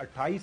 28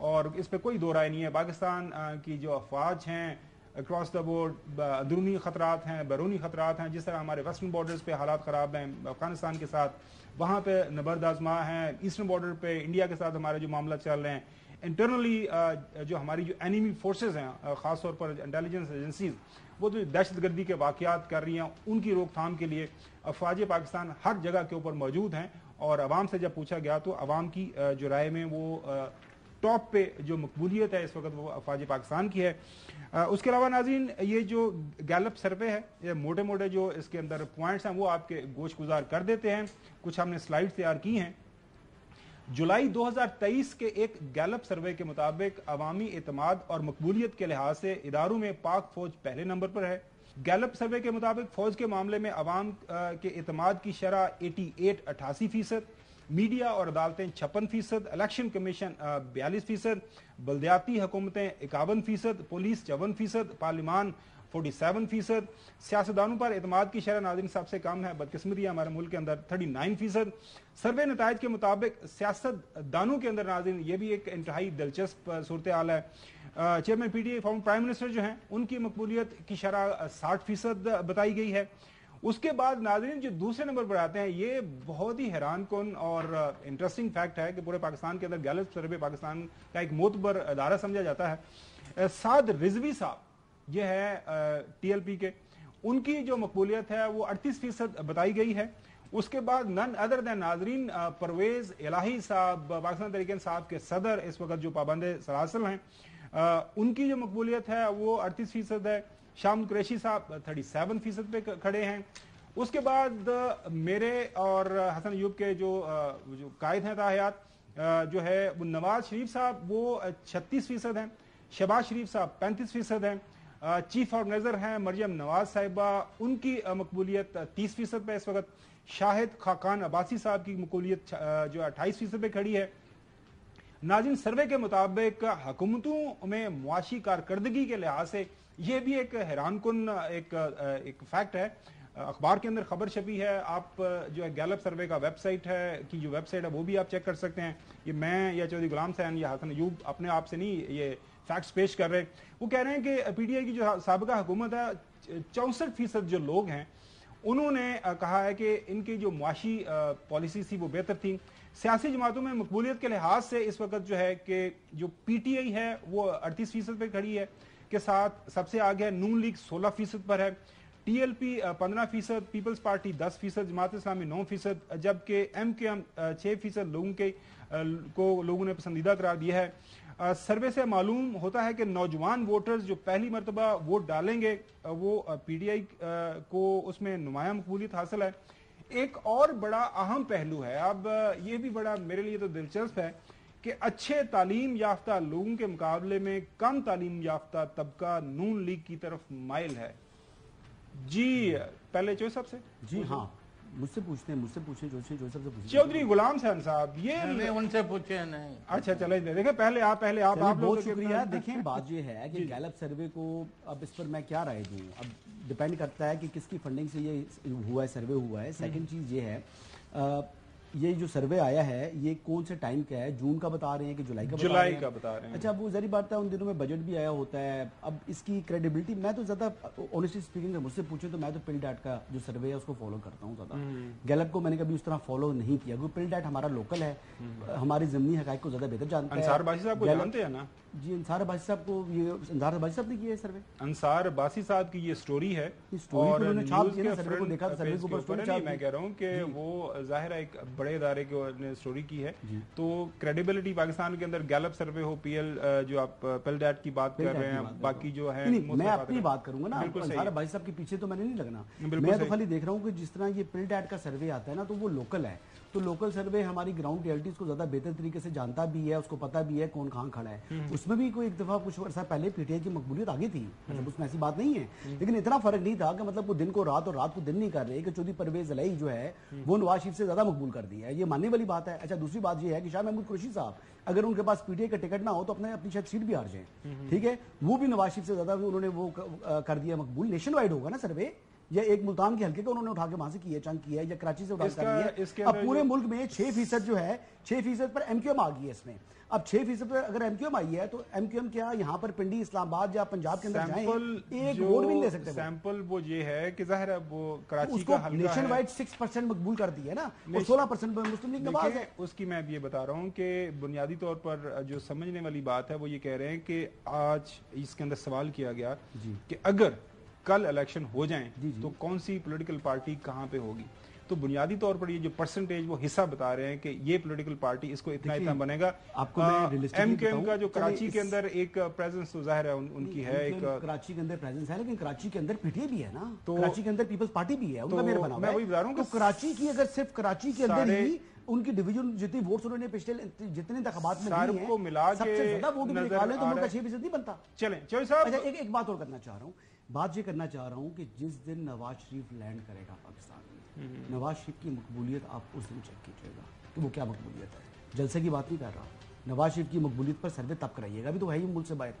اور اس پہ کوئی دو رائے نہیں ہے. پاکستان کی جو افواج ہیں اکراس دا بورڈ اندرونی خطرات ہیں, بیرونی خطرات ہیں, جس طرح ہمارے ویسٹرن بارڈرز پہ حالات خراب ہیں افغانستان کے ساتھ, وہاں پہ نبرد آزما ہیں. ایسٹرن بارڈر پہ انڈیا کے ساتھ ہمارے جو معاملہ چل رہے ہیں, انٹرنلی جو ہماری جو اینیمی فورسز ہیں, خاص طور پر انٹیلیجنس ایجنسیز, وہ جو دہشت گردی کے واقعات کر رہی ہیں, ان کی روک تھام کے لیے افواج پاکستان ہر جگہ کے اوپر موجود ہیں. اور عوام سے جب پوچھا گیا تو عوام کی جو رائے میں وہ ٹاپ پہ جو مقبولیت ہے اس وقت وہ افواج پاکستان کی ہے. اس کے علاوہ ناظرین, یہ جو گیلپ سروے ہے, یہ موٹے موٹے جو اس کے اندر پوائنٹس ہیں وہ آپ کے گوش گزار کر دیتے ہیں. کچھ ہم نے سلائیڈ تیار کی ہیں. جولائی 2023 کے ایک گیلپ سروے کے مطابق عوامی اعتماد اور مقبولیت کے لحاظ سے اداروں میں پاک فوج پہلے نمبر پر ہے. گیلپ سروے کے مطابق فوج کے معاملے میں عوام کے اعتماد کی شرح 88% میڈیا اور عدالتیں 56%, الیکشن کمیشن 42%, بلدیاتی حکومتیں 51%, پولیس 54%, پارلیمان 47%. سیاستدانوں پر اعتماد کی شرح ناظرین سب سے کم ہے, بدقسمتی ہے ہمارے ملک کے اندر 39%. سروے نتائج کے مطابق سیاست دانوں کے اندر ناظرین یہ بھی ایک انتہائی دلچسپ صورتحال ہے. Chairman P T I former prime minister جو ہیں ان کی مقبولیت کی شرح 60% بتائی گئی ہے. اس کے بعد ناظرین جو دوسرے نمبر پر آتے ہیں, یہ بہت ہی حیران کن اور انٹرسٹنگ فیکٹ ہے کہ پورے پاکستان کے اندر گیلپ سروے پاکستان کا ایک معتبر ادارہ سمجھا جاتا ہے. سعد رضوی صاحب یہ ہے ٹی ایل پی کے, ان کی جو مقبولیت ہے وہ 38% بتائی گئی ہے. اس کے بعد نن ادر دین ناظرین پرویز الہی صاحب, پاکستان تحریک انصاف کے صدر اس وقت جو پابند سلاسل ہیں, ان کی جو مقبولیت ہے وہ 38% ہے. شام قریشی صاحب 37% پہ کھڑے ہیں. اس کے بعد میرے اور حسن ایوب کے جو قائد ہیں تاحیات جو ہے وہ نواز شریف صاحب وہ 36% ہیں, شہباز شریف صاحب 35% ہیں, چیف آرگنائزر ہیں مریم نواز صاحبہ, ان کی مقبولیت 30% پہ اس وقت. شاہد خاقان عباسی صاحب کی مقبولیت جو 28% پہ کھڑی ہے. ناظرین سروے کے مطابق حکومتوں میں معاشی کارکردگی کے لحاظ سے یہ بھی ایک حیران کن ایک فیکٹ ہے. اخبار کے اندر خبر چھپی ہے, آپ جو ہے گیلپ سروے کا ویب سائٹ ہے کی جو ویب سائٹ ہے وہ بھی آپ چیک کر سکتے ہیں. یہ میں یا چودھری غلام حسین یا حسن ایوب اپنے آپ سے نہیں یہ فیکٹس پیش کر رہے. وہ کہہ رہے ہیں کہ پی ٹی آئی کی جو سابقہ حکومت ہے 64% جو لوگ ہیں انہوں نے کہا ہے کہ ان کی جو معاشی پالیسی تھی وہ بہتر تھی. سیاسی جماعتوں میں مقبولیت کے لحاظ سے اس وقت جو ہے کہ جو پی ٹی آئی ہے وہ 38% پہ کھڑی ہے, کے ساتھ سب سے آگے نون لیگ 16% پر ہے, T L P 15%, Peoples Party 10%, Jamaat اسلامی 9%, جبکہ ایم کے ایم 6% لوگوں نے پسندیدہ قرار دیا ہے. سروے سے معلوم ہوتا ہے کہ نوجوان ووٹرز جو پہلی مرتبہ ووٹ ڈالیں گے وہ پی ٹی آئی کو اس میں نمایاں مقبولیت حاصل ہے. ایک اور بڑا اہم پہلو ہے, اب یہ بھی بڑا میرے لیے تو دلچسپ ہے کہ اچھے تعلیم یافتہ لوگوں کے مقابلے میں کم تعلیم یافتہ طبقہ نون لیگ کی طرف مائل ہے. جی پہلے چوہدری صاحب سے. جی ہاں, مجھ سے پوچھتے ہیں چودھری غلام حسین صاحب, یہ ان سے پوچھے نہیں. اچھا چلے دیکھیں پہلے آپ بہت شکریہ. دیکھیں بات یہ ہے کہ گیلپ سروے کو اب اس پر میں کیا رائے دوں, اب ڈیپینڈ کرتا ہے کہ کس کی فنڈنگ سے یہ ہوا ہے, سروے ہوا ہے. سیکنڈ چیز یہ ہے یہ جو سروے آیا ہے یہ کون سے ٹائم کا ہے, جون کا بتا رہے ہیں کہ جولائی کا بتا رہے ہیں. اچھا وہ ظاہری بات ہے ان دنوں میں بجٹ بھی آیا ہوتا ہے. اب اس کی کریڈیبلٹی میں تو زیادہ آنیسٹلی اسپیکنگ مجھ سے پوچھیں تو میں تو پل ڈیٹ کا جو سروے ہے اس کو فالو کرتا ہوں زیادہ. گیلپ کو میں نے کبھی اس طرح فالو نہیں کیا کیونکہ پل ڈیٹ ہمارا لوکل ہے, ہماری ضمنی حقائق کو زیادہ بہتر جانتا ہے. انصار باسی صاحب کو جانتے ہیں نا؟ جی انصار باسی صاحب کو, یہ انصار باسی صاحب نے کیا ہے سروے. انصار باسی صاحب کی یہ سٹوری ہے اور نیوز کے سروے کو دیکھا, سروے کے اوپر سٹوری میں کہہ رہا ہوں کہ وہ ظاہر ہے ایک بڑے ادارے کے نے سٹوری کی ہے تو کریڈیبلٹی پاکستان کے اندر گیلپ سروے ہو, پی ایل جو آپ پل ڈیٹ کی بات کر رہے ہیں, باقی جو ہے میں اپنی بات کروں گا نا. انصار باسی صاحب کے پیچھے تو میں نے نہیں لگنا, میں تو خالی دیکھ رہا ہوں کہ جس طرح یہ پل ڈیٹ کا سروے آتا ہے نا تو وہ لوکل ہے, تو لوکل سروے ہماری گراؤنڈ ریئلٹیز کو زیادہ بہتر طریقے سے جانتا بھی ہے, اس کو پتہ بھی ہے کون کہاں کھڑا ہے. اس میں بھی کوئی ایک دفعہ کچھ عرصہ پہلے پی ٹی آئی کی مقبولیت آگے تھی, اس میں ایسی بات نہیں ہے, لیکن اتنا فرق نہیں تھا کہ مطلب وہ دن کو رات اور رات کو دن نہیں کر رہے کہ چودھری پرویز الہی جو ہے وہ نواز شریف سے زیادہ مقبول کر دیا ہے, یہ ماننے والی بات ہے. اچھا دوسری بات یہ ہے کہ شاہ محمود قریشی صاحب اگر ان کے پاس پی ٹی آئی کا ٹکٹ نہ ہو تو اپنی شاید سیٹ بھی ہار جائیں, ٹھیک ہے, وہ بھی نواز شریف سے زیادہ انہوں نے وہ کر دیا مقبول. نیشن وائڈ ہوگا نا سروے, یا ایک ملتان کے حلقے کا انہوں نے اٹھا کے وہاں سے کیا چنگ کیا ہے یا کراچی سے اٹھا اس کر کا- لیا اس کے اب اندر پورے جو- ملک میں 6% جو ہے 6% پر ایم کیو ایم آ گئی ہے اس میں. اب 6% پر اگر ایم کیو ایم آئی ہے تو ایم کیو ایم کیا یہاں پر پنڈی اسلام آباد یا پنجاب کے اندر جائیں ایک ووٹ بھی نہیں لے سکتے. سیمپل وہ یہ ہے کہ ظاہر ہے وہ کراچی اس کو کا حلقہ نیشن ہے. وائڈ 6% مقبول کر دی ہے نا اور 16% مسلم لیگ نواز ہے. اس کی میں یہ بتا رہا ہوں کہ بنیادی طور پر جو سمجھنے والی بات ہے وہ یہ کہہ رہے ہیں کہ آج اس کے اندر سوال کیا گیا کہ اگر کل الیکشن ہو جائیں تو کون سی پولیٹیکل پارٹی کہاں پہ ہوگی. تو بنیادی طور پر یہ جو پرسنٹیج وہ حصہ بتا رہے ہیں کہ یہ پولیٹیکل پارٹی اس کو اتنا بنے گا. آپ کو میں ریلسٹکلی ایم کیو ایم کا جو بتاؤں، کراچی کے اندر ایک پریزنس تو ظاہر ہے ان کی ہے ایک کراچی کے اندر پریزنس ہے لیکن کراچی کے اندر پی ٹی آئی بھی ہے نا, کراچی کے اندر پیپلز پارٹی بھی ہے, ان کا میئر بنا ہوا ہے. میں وہی بتا رہا ہوں تو کراچی کی اگر صرف کراچی کے اندر ہی ان کی ڈویژن جتنی ووٹس انہوں نے پچھلے جتنے انتخابات میں سارے کو ملا سب کے سے زیادہ ووٹ نکالے تو ملک کا 6% نہیں بنتا. چلیں چوہی صاحب اچھا ایک بات اور کرنا چاہ رہا ہوں, بات یہ کرنا چاہ رہا ہوں کہ جس دن نواز شریف لینڈ کرے گا پاکستان میں, نواز شریف کی مقبولیت آپ اس دن چیک کیجیے گا کہ وہ کیا مقبولیت ہے. جلسے کی بات نہیں کر رہا, نواز شریف کی مقبولیت پر سروے تب کرائیے گا, ابھی تو ہے ہی ملک سے باہر.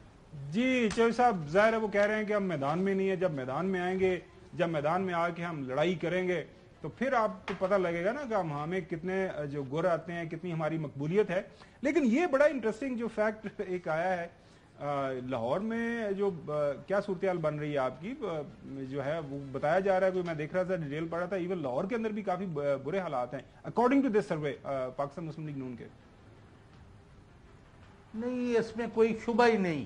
جی چوہی صاحب ظاہر ہے وہ کہہ رہے ہیں کہ ہم میدان میں نہیں ہے, جب میدان میں آئیں گے, جب میدان میں آ کے ہم لڑائی کریں گے تو پھر آپ کو پتہ لگے گا نا کہ ہمیں کتنے جو گر آتے ہیں, کتنی ہماری مقبولیت ہے. لیکن یہ بڑا انٹرسٹنگ جو فیکٹ ایک آیا ہے لاہور میں, جو کیا صورتحال بن رہی ہے آپ کی جو ہے وہ بتایا جا رہا ہے, کوئی میں دیکھ رہا تھا ڈیٹیل پڑھا تھا, ایون لاہور کے اندر بھی کافی برے حالات ہیں according to this survey Pakistan Muslim League Noon کے. نہیں, اس میں کوئی شبہ ہی نہیں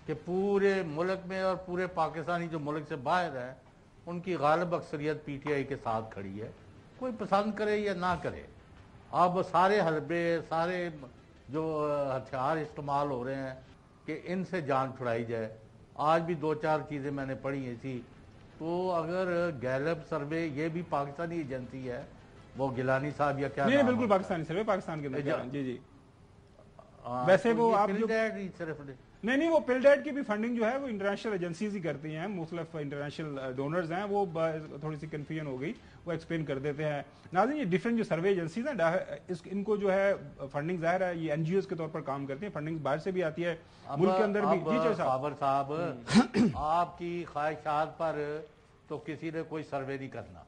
کہ پورے ملک میں اور پورے پاکستانی جو ملک سے باہر ہے ان کی غالب اکثریت پی ٹی آئی کے ساتھ کھڑی ہے, کوئی پسند کرے یا نہ کرے. اب سارے حلبے, سارے جو ہتھیار استعمال ہو رہے ہیں کہ ان سے جان چھڑائی جائے. آج بھی 2-4 چیزیں میں نے پڑھی ہیں تھی, تو اگر گیلپ سروے یہ بھی پاکستانی ایجنسی ہے, وہ گیلانی صاحب یا کیا نہیں نام بالکل ہے؟ پاکستانی سروے پاکستان کے اندر. جی جی ویسے وہ آپ جو صرف نہیں وہ پلڈیٹ کی بھی فنڈنگ جو ہے وہ انٹرنیشنل ایجنسیز ہی کرتی ہیں, مختلف انٹرنیشنل ڈونرز ہیں, وہ تھوڑی سی کنفیوژن ہو گئی, وہ ایکسپلین کر دیتے ہیں. ناظرین یہ ڈفرینٹ جو سروے ایجنسیز ہیں ان کو جو ہے فنڈنگ ظاہر ہے یہ این جی اوز کے طور پر کام کرتی ہیں, فنڈنگ باہر سے بھی آتی ہے ملک کے اندر بھی. جی خابر صاحب آپ کی خواہشات پر تو کسی نے کوئی سروے نہیں کرنا.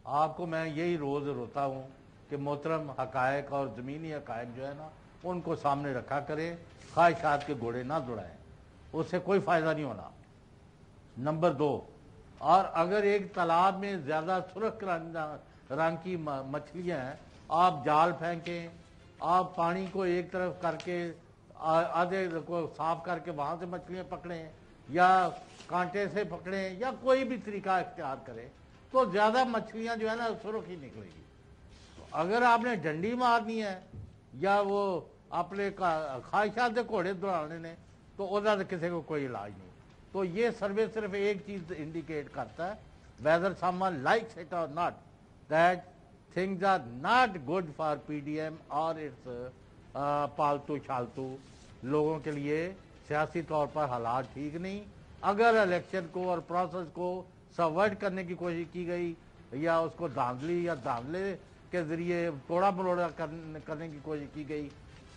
آپ کو میں یہی روز روتا ہوں کہ محترم حقائق اور زمینی حقائق جو ہے نا ان کو سامنے رکھا کریں, خواہشات کے گھوڑے نہ دوڑائیں, اس سے کوئی فائدہ نہیں ہونا. نمبر 2, اور اگر ایک تالاب میں زیادہ سرخ رنگ کی مچھلیاں ہیں, آپ جال پھینکیں, آپ پانی کو ایک طرف کر کے آدھے کو صاف کر کے وہاں سے مچھلیاں پکڑیں یا کانٹے سے پکڑیں یا کوئی بھی طریقہ اختیار کریں تو زیادہ مچھلیاں جو ہے نا سرخ ہی نکلے گی. اگر آپ نے ڈنڈی مارنی ہے یا وہ اپنے خواہشات کے گھوڑے دوڑانے نے تو ادھر کسی کو کوئی علاج نہیں. تو یہ سروے صرف ایک چیز انڈیکیٹ کرتا ہے, whether someone likes it or not, that things are not good for PDM or its پالتو شالتو لوگوں کے لیے سیاسی طور پر حالات ٹھیک نہیں. اگر الیکشن کو اور پروسیس کو سبورٹ کرنے کی کوشش کی گئی یا اس کو دھاندلی یا دھاندلے کے ذریعے توڑا مروڑا کرنے کی کوشش کی گئی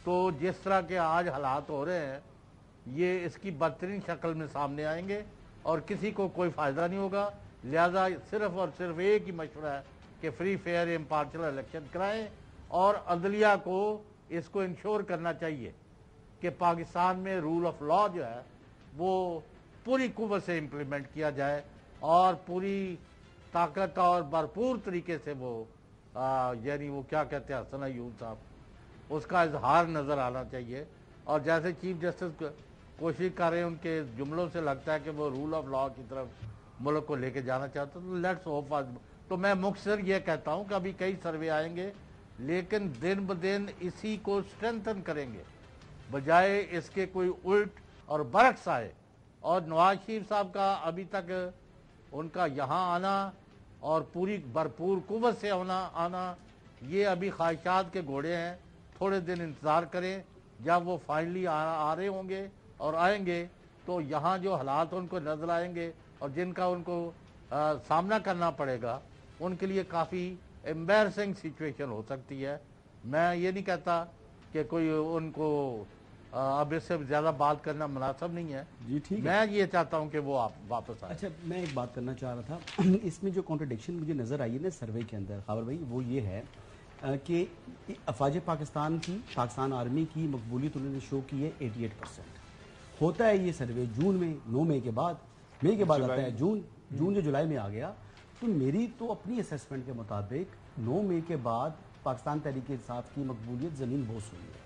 تو جس طرح کے آج حالات ہو رہے ہیں یہ اس کی بدترین شکل میں سامنے آئیں گے اور کسی کو کوئی فائدہ نہیں ہوگا. لہذا صرف اور صرف ایک ہی مشورہ ہے کہ فری فیئر امپارشل الیکشن کرائیں اور عدلیہ کو اس کو انشور کرنا چاہیے کہ پاکستان میں رول آف لا جو ہے وہ پوری قوت سے امپلیمنٹ کیا جائے اور پوری طاقت اور بھرپور طریقے سے وہ یعنی وہ کیا کہتے ہیں حسن ایوب صاحب اس کا اظہار نظر آنا چاہیے. اور جیسے چیف جسٹس کوشش کر رہے ہیں ان کے جملوں سے لگتا ہے کہ وہ رول آف لا کی طرف ملک کو لے کے جانا چاہتے ہیں, تو لیٹس ہوپ. تو میں مختصر یہ کہتا ہوں کہ ابھی کئی سروے آئیں گے لیکن دن بدن اسی کو اسٹرینتھن کریں گے بجائے اس کے کوئی الٹ اور برعکس آئے. اور نواز شریف صاحب کا ابھی تک ان کا یہاں آنا اور پوری بھرپور قوت سے آنا یہ ابھی خواہشات کے گھوڑے ہیں. تھوڑے دن انتظار کریں, جب وہ فائنلی آ رہے ہوں گے اور آئیں گے تو یہاں جو حالات ان کو نظر آئیں گے اور جن کا ان کو سامنا کرنا پڑے گا ان کے لیے کافی ایمبیرسنگ سچویشن ہو سکتی ہے. میں یہ نہیں کہتا کہ کوئی ان کو اب اس سے زیادہ بات کرنا مناسب نہیں ہے. جی ٹھیک ہے. میں یہ چاہتا ہوں کہ وہ آپ واپس آئے. اچھا میں ایک بات کرنا چاہ رہا تھا اس میں جو کانٹرڈکشن مجھے نظر آئی ہے نا سروے کے اندر خاور بھائی وہ یہ ہے کہ افواج پاکستان کی پاکستان آرمی کی مقبولیت انہوں نے شو کی ہے 88%. ہوتا ہے یہ سروے جون میں 9 مئی کے بعد آتا ہے جون جو جولائی میں آ گیا. تو میری تو اپنی اسیسمنٹ کے مطابق 9 مئی کے بعد پاکستان تحریک انصاف کی مقبولیت زمین بوس ہوئی ہے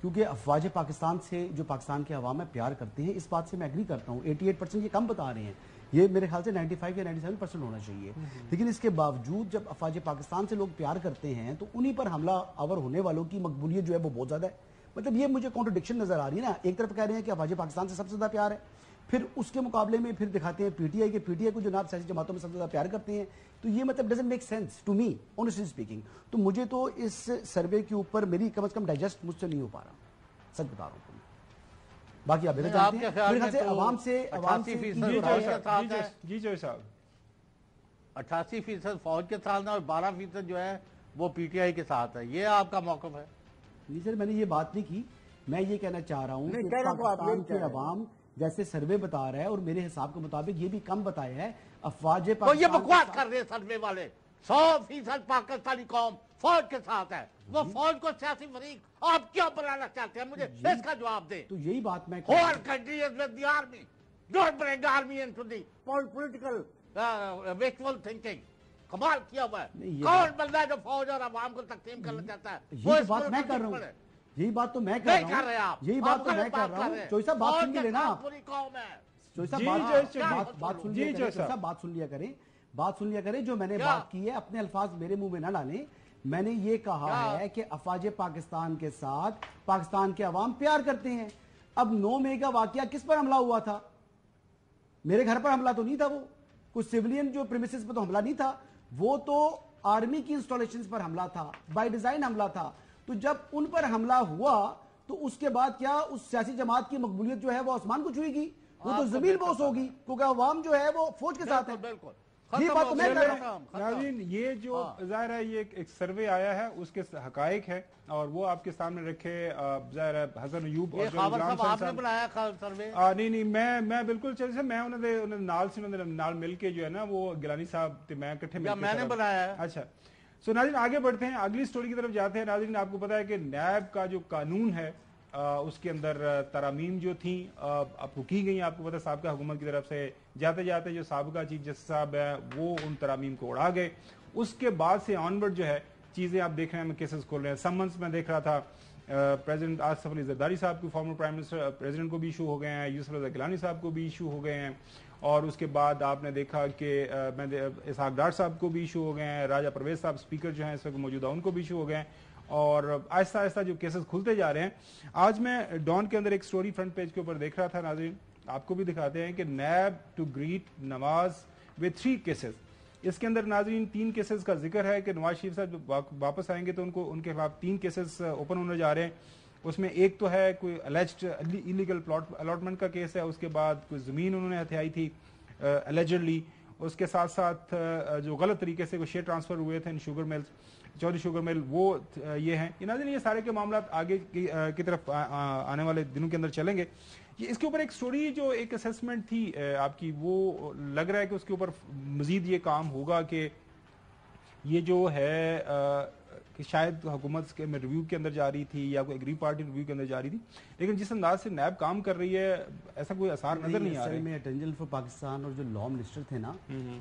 کیونکہ افواج پاکستان سے جو پاکستان کے عوام میں پیار کرتے ہیں. اس بات سے میں ایگری کرتا ہوں 88% یہ کم بتا رہے ہیں, یہ میرے خیال سے 95 یا 97% ہونا چاہیے. لیکن اس کے باوجود جب افواج پاکستان سے لوگ پیار کرتے ہیں تو انہی پر حملہ آور ہونے والوں کی مقبولیت جو ہے وہ بہت زیادہ ہے. مطلب یہ مجھے کانٹرڈکشن نظر آ رہی ہے نا. ایک طرف کہہ رہے ہیں کہ افواج پاکستان سے سب سے زیادہ پیار ہے, پھر اس کے مقابلے میں پھر دکھاتے ہیں پی ٹی آئی کو جناب سیاسی جماعتوں میں سب سے زیادہ پیار کرتے ہیں. تو یہ مطلب doesn't make sense to me honestly speaking. تو مجھے تو اس سروے کے اوپر میری کم از کم ڈائجسٹ مجھ سے نہیں ہو پا رہا, سچ بتا رہا ہوں. باقی آپ جانتے ہیں میرے خیال سے عوام سے 88% فوج کے ساتھ اور 12% جو ہے وہ پی ٹی آئی کے ساتھ ہے. یہ آپ کا موقف ہے؟ نہیں سر, میں نے یہ بات نہیں کی. میں یہ کہنا چاہ رہا ہوں کہ پاکستان کے عوام جیسے سروے بتا رہا ہے اور میرے حساب کے مطابق یہ بھی کم بتایا ہے افواج پاکستان. یہ بکواس کر رہے ہیں سروے والے. 100% پاکستانی قوم فوج کے ساتھ ہے. وہ فوج کو سیاسی فریق آپ کیوں بنانا چاہتے ہیں؟ مجھے اس کا جواب دیں. تو یہی بات میں whole country is with the army. Don't bring the army into the political wishful thinking. کمال کیا ہوا ہے. کون بندہ ہے جو فوج اور عوام کو تقسیم کرنا چاہتا ہے؟ یہی بات میں کر رہا ہوں. یہی بات تو میں کر رہا ہوں. یہی بات تو میں کر رہا ہوں. چوئی صاحب بات سن کے لینا. پوری قوم ہے. چوئی صاحب بات سن لیا کریں. بات سن لیا کریں. جو میں نے بات کی ہے اپنے الفاظ میرے منہ میں نہ ڈالیں. میں نے یہ کہا ہے کہ افواج پاکستان کے ساتھ پاکستان کے عوام پیار کرتے ہیں. اب 9 مئی کا واقعہ کس پر حملہ ہوا تھا؟ میرے گھر پر حملہ تو نہیں تھا, وہ کچھ سیولین جو پریمیسز پر تو حملہ نہیں تھا, وہ تو آرمی کی انسٹالیشنز پر حملہ تھا, بائی ڈیزائن حملہ تھا. تو جب ان پر حملہ ہوا تو اس کے بعد کیا اس سیاسی جماعت کی مقبولیت جو ہے وہ آسمان کو چھوئے گی؟ وہ تو زمین بوس ہوگی کیونکہ عوام جو ہے وہ فوج کے ساتھ ہے. بالکل. یہ بات تو میں کہہ رہا ہوں. ناظرین یہ جو ظاہر ہے یہ ایک سروے آیا ہے اس کے حقائق ہے اور وہ آپ کے سامنے رکھے. ظاہر ہے حسن ایوب اور آپ نے بنایا سروے؟ نہیں میں بالکل چل میں انہوں نے نال مل کے جو ہے نا وہ گیلانی صاحب میں اکٹھے میں نے بنایا ہے. اچھا سو ناظرین آگے بڑھتے ہیں, اگلی سٹوری کی طرف جاتے ہیں. ناظرین آپ کو پتا ہے کہ نیب کا جو قانون ہے اس کے اندر ترامیم جو تھیں اب کی گئی. آپ کو پتا سابقہ حکومت کی طرف سے جاتے جاتے جو سابقہ چیف جسٹس صاحب ہے وہ ان ترامیم کو اڑا گئے. اس کے بعد سے آنورڈ جو ہے چیزیں آپ دیکھ رہے ہیں, کیسز کھول رہے ہیں. سمنس میں دیکھ رہا تھا پریزیڈنٹ آصف علی زرداری صاحب کو, فارمر پرائم منسٹر پریزیڈنٹ کو بھی ایشو ہو گئے ہیں, یوسف رضا گیلانی صاحب کو بھی ایشو ہو گئے ہیں. اور اس کے بعد آپ نے دیکھا کہ اسحاق ڈار صاحب کو بھی ایشو ہو گئے ہیں, راجہ پرویز صاحب اسپیکر جو ہیں اس وقت موجودہ ان کو بھی ایشو ہو گئے ہیں. اور آہستہ آہستہ جو کیسز کھلتے جا رہے ہیں. آج میں ڈان کے اندر ایک سٹوری فرنٹ پیج کے اوپر دیکھ رہا تھا. ناظرین آپ کو بھی دکھاتے ہیں کہ NAB to great Nawaz with 3 cases. اس کے اندر ناظرین 3 کیسز کا ذکر ہے کہ نواز شریف صاحب واپس آئیں گے تو ان کے خلاف 3 کیسز اوپن ہونے جا رہے ہیں. اس میں ایک تو ہے کوئی الیجڈ ایلیگل الاٹمنٹ کا کیس ہے, اس کے بعد کوئی زمین انہوں نے ہتھیائی تھی الیجڈلی, اس کے ساتھ ساتھ جو غلط طریقے سے کوئی شیئر ٹرانسفر ہوئے تھے ان sugar mills, Chaudhry sugar mill, وہ یہ ہیں. ناظرین یہ سارے کے معاملات آگے کی طرف آنے والے دنوں کے اندر چلیں گے. اس کے اوپر ایک سٹوری جو ایک اسیسمنٹ تھی آپ کی, وہ لگ رہا ہے کہ اس کے اوپر مزید یہ کام ہوگا کہ یہ جو ہے کہ شاید حکومت کے میں ریویو کے اندر جا رہی تھی یا کوئی اگری پارٹی ریویو کے اندر جا رہی تھی, لیکن جس انداز سے نیب کام کر رہی ہے ایسا کوئی اثار نظر نہیں آ رہا ہے. میں اٹارنی جنرل فار پاکستان اور جو لا منسٹر تھے نا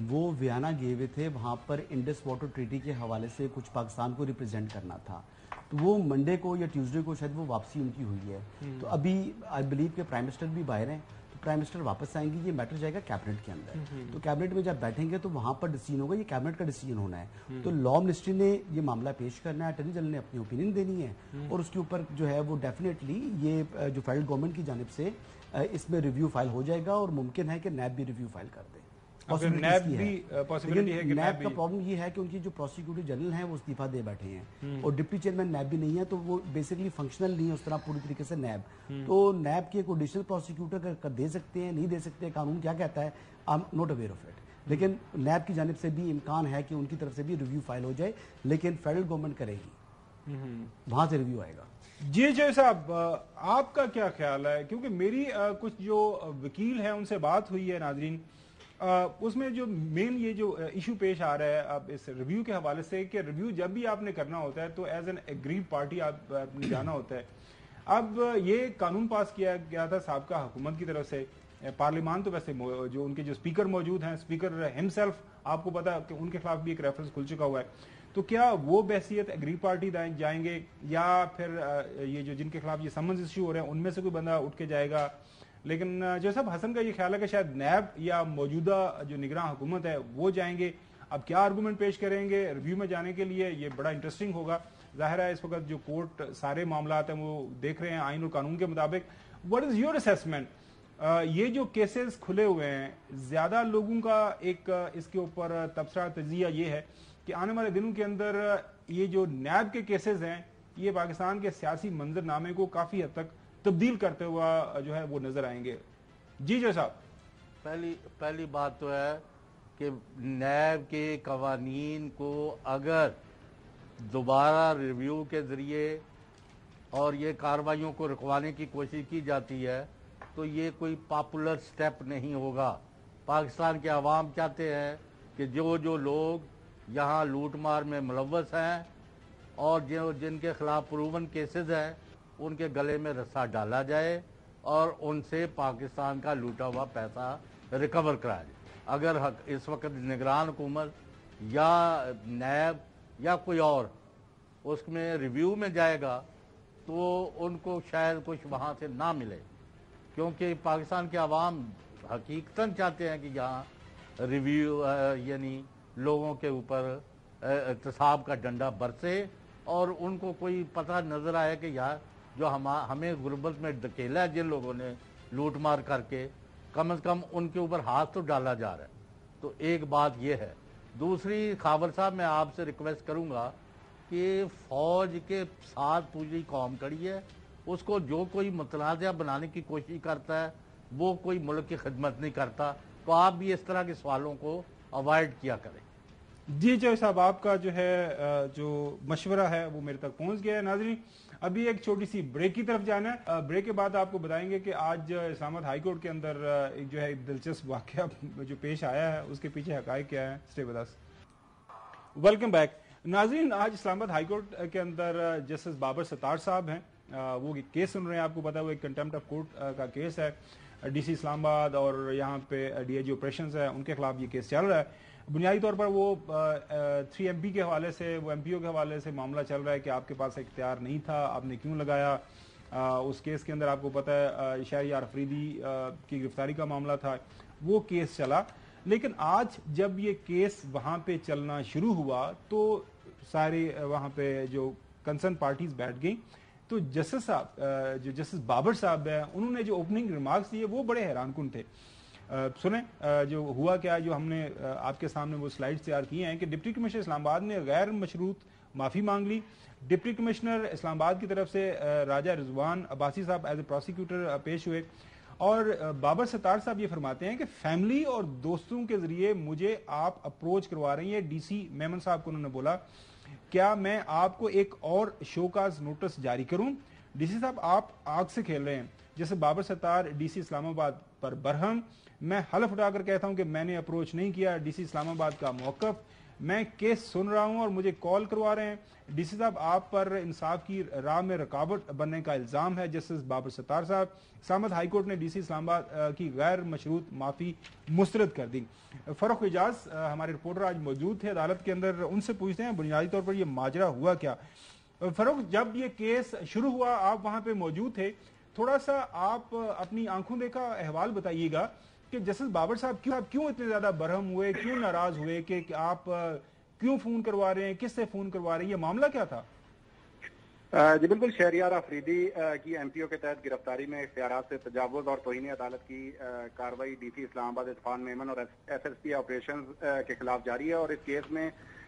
وہ ویانا گئے ہوئے تھے, وہاں پر انڈس واٹر ٹریٹی کے حوالے سے کچھ پاکستان کو ریپرزینٹ کرنا تھا. تو وہ منڈے کو یا ٹیوزڈے کو شاید وہ واپسی ان کی ہوئی ہے. تو ابھی آئی بلیو کہ پرائم منسٹر بھی باہر ہیں, تو پرائم منسٹر واپس آئیں گے, یہ میٹر جائے گا کیبنٹ کے اندر. تو کیبنٹ میں جب بیٹھیں گے تو وہاں پر ڈیسیژن ہوگا, یہ کیبنٹ کا ڈیسیژن ہونا ہے. تو لا منسٹری نے یہ معاملہ پیش کرنا ہے, اٹارنی جنرل نے اپنی اوپینین دینی ہے, اور اس کے اوپر جو ہے وہ ڈیفینیٹلی یہ جو فیڈرل گورنمنٹ کی جانب سے اس میں ریویو فائل ہو جائے گا, اور ممکن ہے کہ نیب بھی ریویو فائل کر دے. نیب کا پرابلم یہ ہے کہ ان کی جو پروسیکیوٹر جنرل ہیں وہ استعفیٰ دے بیٹھے ہیں, اور ڈپٹی چیئرمین نیب بھی نہیں ہے, تو وہ بیسکلی فنکشنل نہیں ہے اس طرح پوری طریقے سے نیب. تو نیب کے کوئی ایڈیشنل پروسیکیوٹر دے سکتے ہیں, نہیں دے سکتے, قانون کیا کہتا ہے, I am not aware of it. لیکن نیب کی جانب سے بھی امکان ہے کہ ان کی طرف سے بھی ریویو فائل ہو جائے, لیکن فیڈرل گورنمنٹ کرے گی. وہاں سے ریویو آئے گا. جی جی صاحب آپ کا کیا خیال ہے؟ کیونکہ میری کچھ جو وکیل ہیں ان سے بات ہوئی ہے ناظرین، اس میں جو مین یہ جو ایشو پیش آ رہا ہے اب اس ریویو کے حوالے سے کہ ریویو جب بھی آپ نے کرنا ہوتا ہے تو ایز این ایگریڈ پارٹی آپ نے جانا ہوتا ہے. اب یہ قانون پاس کیا گیا تھا سابقہ حکومت کی طرف سے، پارلیمان تو ویسے جو ان کے جو اسپیکر موجود ہیں، اسپیکر ہم سیلف آپ کو پتا کہ ان کے خلاف بھی ایک ریفرنس کھل چکا ہوا ہے، تو کیا وہ بحثیت ایگریڈ پارٹی جائیں گے یا پھر یہ جو جن کے خلاف یہ سمنز ایشو ہو رہے ہیں ان میں سے کوئی بندہ اٹھ کے جائے گا؟ لیکن جو صاحب حسن کا یہ خیال ہے کہ شاید نیب یا موجودہ جو نگراں حکومت ہے وہ جائیں گے. اب کیا آرگومنٹ پیش کریں گے ریویو میں جانے کے لیے، یہ بڑا انٹرسٹنگ ہوگا. ظاہر ہے اس وقت جو کورٹ سارے معاملات ہیں وہ دیکھ رہے ہیں آئین اور قانون کے مطابق. What is your assessment? یہ جو کیسز کھلے ہوئے ہیں، زیادہ لوگوں کا ایک اس کے اوپر تبصرہ تجزیہ یہ ہے کہ آنے والے دنوں کے اندر یہ جو نیب کے کیسز ہیں یہ پاکستان کے سیاسی منظر نامے کو کافی حد تک تبدیل کرتے ہوا جو ہے وہ نظر آئیں گے. جی جو صاحب، پہلی بات تو ہے کہ نیب کے قوانین کو اگر دوبارہ ریویو کے ذریعے اور یہ کارروائیوں کو رکوانے کی کوشش کی جاتی ہے تو یہ کوئی پاپولر سٹیپ نہیں ہوگا. پاکستان کے عوام چاہتے ہیں کہ جو لوگ یہاں لوٹ مار میں ملوث ہیں اور جن کے خلاف پروون کیسز ہیں ان کے گلے میں رسا ڈالا جائے اور ان سے پاکستان کا لوٹا ہوا پیسہ ریکور کرایا جائے. اگر اس وقت نگران حکومت یا نیب یا کوئی اور اس میں ریویو میں جائے گا تو ان کو شاید کچھ وہاں سے نہ ملے، کیونکہ پاکستان کے عوام حقیقتاً چاہتے ہیں کہ یہاں ریویو یعنی لوگوں کے اوپر احتساب کا ڈنڈا برسے اور ان کو کوئی پتہ نظر آئے کہ یار جو ہمیں غربت میں دھکیلا ہے جن لوگوں نے لوٹ مار کر کے، کم از کم ان کے اوپر ہاتھ تو ڈالا جا رہا ہے. تو ایک بات یہ ہے. دوسری، خاور صاحب میں آپ سے ریکویسٹ کروں گا کہ فوج کے ساتھ پوری قوم کھڑی ہے، اس کو جو کوئی متنازع بنانے کی کوشش کرتا ہے وہ کوئی ملک کی خدمت نہیں کرتا، تو آپ بھی اس طرح کے سوالوں کو اوائڈ کیا کریں. جی جی صاحب، آپ کا جو ہے جو مشورہ ہے وہ میرے تک پہنچ گیا ہے. ناظرین ابھی ایک چھوٹی سی بریک کی طرف جانا ہے. بریک کے بعد آپ کو بتائیں گے کہ آج اسلام آباد ہائی کورٹ کے اندر ایک جو ہے دلچسپ واقعہ جو پیش آیا ہے اس کے پیچھے حقائق کیا ہے. Stay with us. Welcome back. ناظرین آج اسلام آباد ہائی کورٹ کے اندر جسٹس بابر ستار صاحب ہیں، وہ کیس سن رہے ہیں. آپ کو پتا ہے وہ ایک کنٹمپٹ آف کورٹ کا کیس ہے. ڈی سی اسلام آباد اور یہاں پہ ڈی آئی جی آپریشنز ہے ان کے خلاف یہ کیس چل رہا ہے. بنیادی طور پر وہ 3 MP کے حوالے سے، وہ ایم پی او کے حوالے سے معاملہ چل رہا ہے کہ آپ کے پاس اختیار نہیں تھا، آپ نے کیوں لگایا. اس کیس کے اندر آپ کو پتا ہے شہریار افریدی کی گرفتاری کا معاملہ تھا، وہ کیس چلا. لیکن آج جب یہ کیس وہاں پہ چلنا شروع ہوا تو سارے وہاں پہ جو کنسرن پارٹیز بیٹھ گئیں. تو جسٹس صاحب جو جسٹس بابر صاحب ہیں انہوں نے جو اوپننگ ریمارکس دیے وہ بڑے حیران کن تھے. سنیں جو ہوا کیا، جو ہم نے آپ کے سامنے وہ سلائیڈز تیار کی ہیں کہ ڈپٹی کمشنر اسلام آباد نے غیر مشروط معافی مانگ لی. ڈپٹی کمشنر اسلام آباد کی طرف سے راجہ رضوان عباسی صاحب ایز اے پروسیکیوٹر پیش ہوئے اور بابر ستار صاحب یہ فرماتے ہیں کہ فیملی اور دوستوں کے ذریعے مجھے آپ اپروچ کروا رہی ہیں. ڈی سی میمن صاحب کو انہوں نے بولا کیا میں آپ کو ایک اور شوکاز نوٹس جاری کروں؟ ڈی سی صاحب آپ آگ سے کھیل رہے ہیں. جیسے بابر ستار ڈی سی اسلام آباد پر برہم، میں حلف اٹھا کر کہتا ہوں کہ میں نے اپروچ نہیں کیا. ڈی سی اسلام آباد کا موقف، میں کیس سن رہا ہوں اور مجھے کال کروا رہے ہیں. ڈی سی صاحب آپ پر انصاف کی راہ میں رکاوٹ بننے کا الزام ہے. جسٹس بابر ستار صاحب، اسلام آباد ہائی کورٹ نے ڈی سی اسلام آباد کی غیر مشروط معافی مسترد کر دی. فروخ اعجاز ہمارے رپورٹر آج موجود تھے عدالت کے اندر، ان سے پوچھتے ہیں بنیادی طور پر یہ ماجرا ہوا کیا. فروخ، جب یہ کیس شروع ہوا آپ وہاں پہ موجود تھے، تھوڑا سا آپ اپنی آنکھوں دیکھا احوال بتائیے گا کہ جسٹس بابر صاحب کیوں اتنے زیادہ برہم ہوئے، کیوں ناراض ہوئے کہ آپ کیوں فون کروا رہے ہیں، کس سے فون کروا رہے ہیں، یہ معاملہ کیا تھا؟ جی بالکل، شہریار افریدی کی ایم پی او کے تحت گرفتاری میں اختیارات سے تجاوز اور توہین عدالت کی کارروائی ڈی سی اسلام آباد عرفان میمن اور ایس ایس پی آپریشن کے خلاف جاری ہے. اور اس کیس میں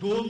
2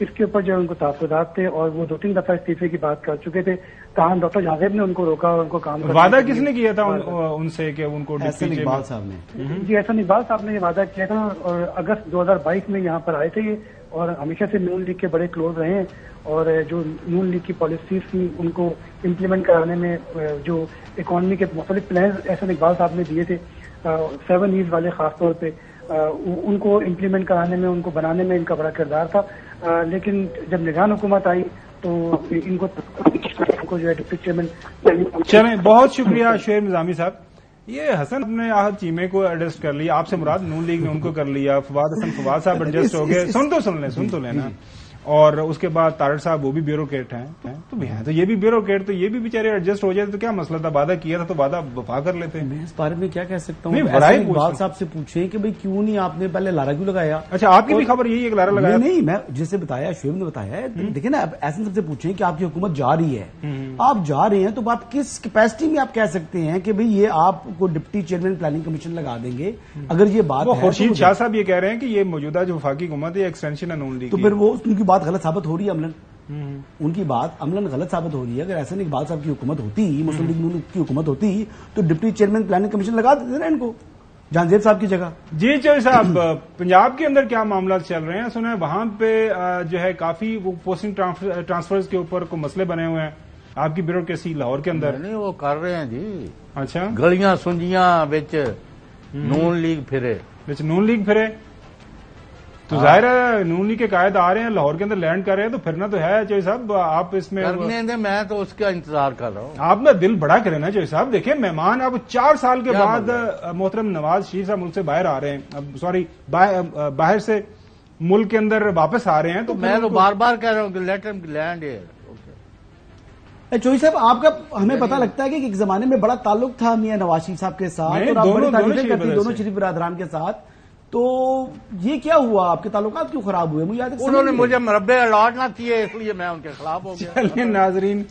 اس کے اوپر جو ہے ان کو تحفظات تھے اور وہ 2-3 دفعہ استعفے کی بات کر چکے تھے. تاہم ڈاکٹر جاوید نے ان کو روکا اور ان کو کام وعدہ کس نے کیا تھا ان سے کہ ان کو احسن اقبال صاحب نے؟ جی احسن اقبال صاحب نے یہ وعدہ کیا تھا اور اگست 2022 میں یہاں پر آئے تھے اور ہمیشہ سے نون لیگ کے بڑے کلوز رہے ہیں اور جو نون لیگ کی پالیسیز تھیں ان کو امپلیمنٹ کرانے میں جو اکانومی کے مختلف پلانز احسن اقبال صاحب نے دیے تھے 7 ایز والے خاص طور پہ ان کو امپلیمنٹ کرانے میں ان کو بنانے میں ان کا بڑا کردار تھا. لیکن جب نگران حکومت آئی تو ان کو جو ہے ڈپٹی چیئرمین. چلیں بہت شکریہ شعیب نظامی صاحب. یہ حسن نے آہد چیمے کو ایڈجسٹ کر لیا, آپ سے مراد نون لیگ نے ان کو کر لیا, فواد حسن فواد صاحب ایڈجسٹ ہو گئے, سن تو لینا. اور اس کے بعد طارق صاحب وہ بھی بیوروکریٹ ہیں تو یہ بھی بیوروکریٹ, تو یہ بھی بیچارے ایڈجسٹ ہو جاتے تو کیا مسئلہ تھا, وعدہ کیا تھا تو وعدہ وفا کر لیتے. میں اس بارے میں کیا کہہ سکتا ہوں, اقبال صاحب سے پوچھیں کہ بھئی کیوں نہیں آپ نے پہلے لارا کیوں لگایا. اچھا آپ کی بھی خبر یہی ہے کہ لارا لگایا؟ نہیں, میں جسے بتایا شعیب نے بتایا ہے. دیکھیں نا, ایسے سب سے پوچھیں کہ آپ کی حکومت جا رہی ہے, آپ جا رہے ہیں تو آپ کس کیپیسٹی میں آپ کہہ سکتے ہیں کہ بھئی یہ آپ کو ڈپٹی چیئرمین پلاننگ کمیشن لگا دیں گے؟ اگر یہ بات ہے, خورشید شاہ صاحب یہ کہہ رہے ہیں کہ یہ موجودہ جو وفاقی حکومت ہے ایکسٹینشن ہے نون لیگ, تو پھر وہ ان کی بات غلط ثابت ہو رہی ہے ان کی بات عملاً غلط ثابت ہو رہی ہے. اگر احسن اقبال صاحب کی حکومت ہوتی, مسلم لیگ نون کی حکومت ہوتی تو ڈپٹی چیئرمین پلاننگ کمیشن لگا دیتے نا ان کو جہانزیب صاحب کی جگہ. جی چوہے صاحب, پنجاب کے اندر کیا معاملات چل رہے ہیں؟ سنا ہے وہاں پہ جو ہے کافی وہ پوسٹنگ ٹرانسفرز کے اوپر کوئی مسئلے بنے ہوئے ہیں آپ کی بیوروکریسی لاہور کے اندر. نہیں وہ کر رہے ہیں جی. اچھا, گلیاں سنجیاں بچ نون لیگ پھرے تو ظاہر ہے نون لیگ کے قائد آ رہے ہیں لاہور کے اندر لینڈ کر رہے ہیں تو پھرنا تو ہے. چوہے صاحب آپ اس میں کرنے دیں, میں تو اس کا انتظار کر رہا ہوں. آپ نا دل بڑا کریں نا چوہے صاحب. دیکھیں مہمان اب 4 سال کے بعد محترم نواز شریف صاحب ملک سے باہر آ رہے ہیں, باہر سے ملک کے اندر واپس آ رہے ہیں, تو میں تو بار بار کہہ رہا ہوں کہ لیٹ ہم لینڈ ہیئر. چوہی صاحب آپ کا ہمیں پتہ لگتا ہے کہ ایک زمانے میں بڑا تعلق تھا میاں نواز شریف صاحب کے ساتھ اور آپ بڑی تعریفیں کرتے دونوں شریف برادران کے ساتھ, تو یہ کیا ہوا, آپ کے تعلقات کیوں خراب ہوئے؟ انہوں نے مجھے مربع الاٹ نہ کیے اس لیے میں ان کے خلاف ہو گیا. چلیے ناظرین,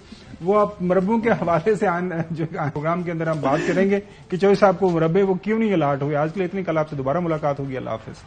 وہ آپ مربوں کے حوالے سے جو پروگرام کے اندر ہم بات کریں گے کہ چوہی صاحب کو مربع وہ کیوں نہیں الاٹ ہوئے. آج کے لیے اتنی, کل آپ سے دوبارہ ملاقات ہوگی. اللہ حافظ.